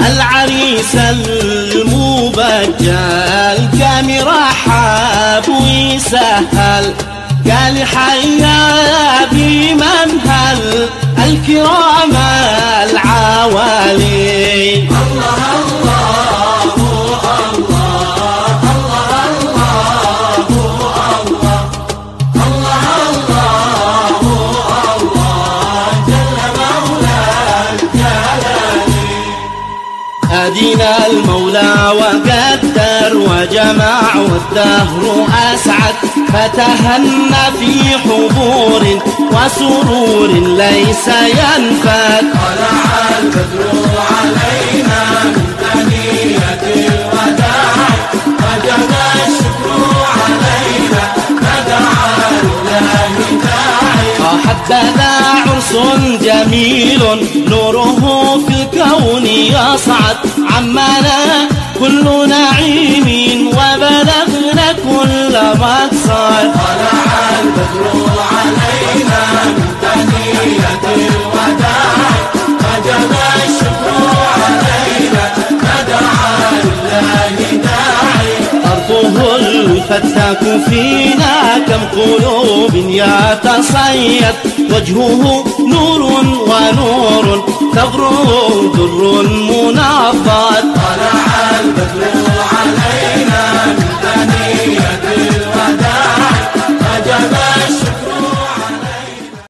العريس المبجل قام يرحب ويسهل، قال حيا بمنهل الكرام العوالي. الله الله الله الله الله الله الله الله جل مولى الجلال. أدينا المولى وقدر وجمع والدهر أسعد، فتهنى في حضور وسرور ليس ينفد. طلع البدر علينا من ثنية الوداع، وجب الشكر علينا فدعا لله داعي. حبذا عرس جميل نوره في الكون يصعد، عمنا كل نعيم وبلغنا كل مقصد. طلع البدر علينا من ثنية الوداع، وجب الشكر علينا فدعا لله داعي. أرضه الفتاك فينا كم قلوب يتصيد، وجهه نور ونور ثغر در منظر.